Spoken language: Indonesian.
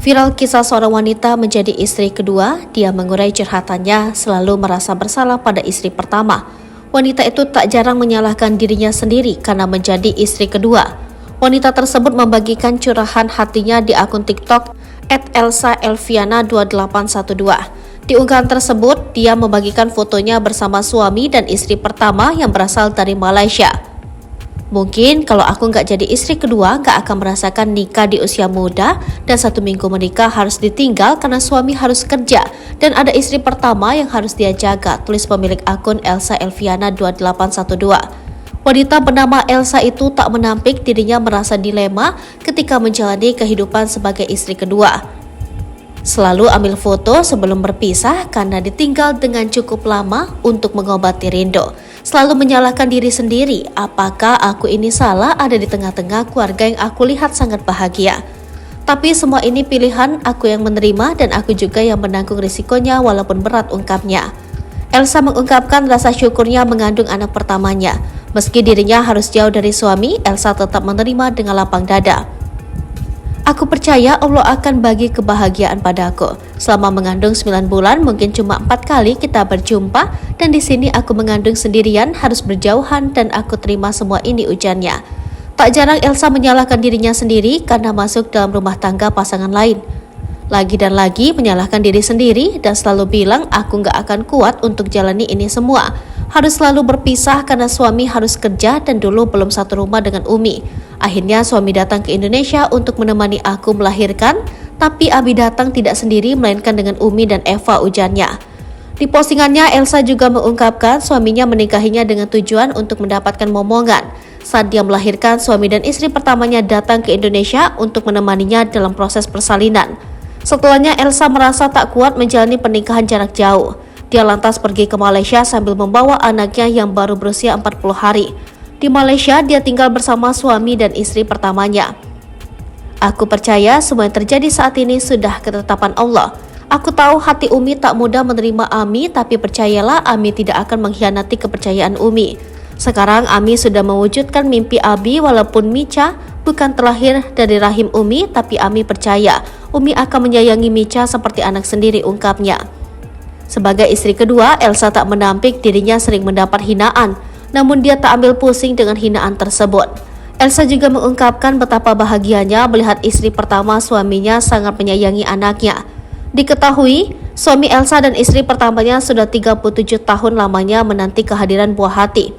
Viral kisah seorang wanita menjadi istri kedua, dia mengurai curhatannya selalu merasa bersalah pada istri pertama. Wanita itu tak jarang menyalahkan dirinya sendiri karena menjadi istri kedua. Wanita tersebut membagikan curahan hatinya di akun TikTok @elsaelviana2812. Di unggahan tersebut, dia membagikan fotonya bersama suami dan istri pertama yang berasal dari Malaysia. Mungkin kalau aku nggak jadi istri kedua, nggak akan merasakan nikah di usia muda dan 1 minggu menikah harus ditinggal karena suami harus kerja dan ada istri pertama yang harus dia jaga, tulis pemilik akun Elsa Elviana 2812. Wanita bernama Elsa itu tak menampik dirinya merasa dilema ketika menjalani kehidupan sebagai istri kedua. Selalu ambil foto sebelum berpisah karena ditinggal dengan cukup lama untuk mengobati rindu. Selalu menyalahkan diri sendiri, apakah aku ini salah ada di tengah-tengah keluarga yang aku lihat sangat bahagia. Tapi semua ini pilihan aku yang menerima dan aku juga yang menanggung risikonya walaupun berat, ungkapnya. Elsa mengungkapkan rasa syukurnya mengandung anak pertamanya. Meski dirinya harus jauh dari suami, Elsa tetap menerima dengan lapang dada. Aku percaya Allah akan bagi kebahagiaan padaku. Selama mengandung 9 bulan mungkin cuma 4 kali kita berjumpa dan di sini aku mengandung sendirian harus berjauhan dan aku terima semua ini, ujarnya. Tak jarang Elsa menyalahkan dirinya sendiri karena masuk dalam rumah tangga pasangan lain. Lagi dan lagi menyalahkan diri sendiri dan selalu bilang aku gak akan kuat untuk jalani ini semua. Harus selalu berpisah karena suami harus kerja dan dulu belum satu rumah dengan Umi. Akhirnya suami datang ke Indonesia untuk menemani aku melahirkan, tapi Abi datang tidak sendiri melainkan dengan Umi dan Eva, ujarnya. Di postingannya, Elsa juga mengungkapkan suaminya menikahinya dengan tujuan untuk mendapatkan momongan. Saat dia melahirkan, suami dan istri pertamanya datang ke Indonesia untuk menemaninya dalam proses persalinan. Setelahnya, Elsa merasa tak kuat menjalani pernikahan jarak jauh. Dia lantas pergi ke Malaysia sambil membawa anaknya yang baru berusia 40 hari. Di Malaysia, dia tinggal bersama suami dan istri pertamanya. Aku percaya semua yang terjadi saat ini sudah ketetapan Allah. Aku tahu hati Umi tak mudah menerima Ami, tapi percayalah Ami tidak akan mengkhianati kepercayaan Umi. Sekarang Ami sudah mewujudkan mimpi Abi walaupun Micha bukan terlahir dari rahim Umi, tapi Ami percaya Umi akan menyayangi Micha seperti anak sendiri, ungkapnya. Sebagai istri kedua, Elsa tak menampik dirinya sering mendapat hinaan, namun dia tak ambil pusing dengan hinaan tersebut. Elsa juga mengungkapkan betapa bahagianya melihat istri pertama suaminya sangat menyayangi anaknya. Diketahui, suami Elsa dan istri pertamanya sudah 37 tahun lamanya menanti kehadiran buah hati.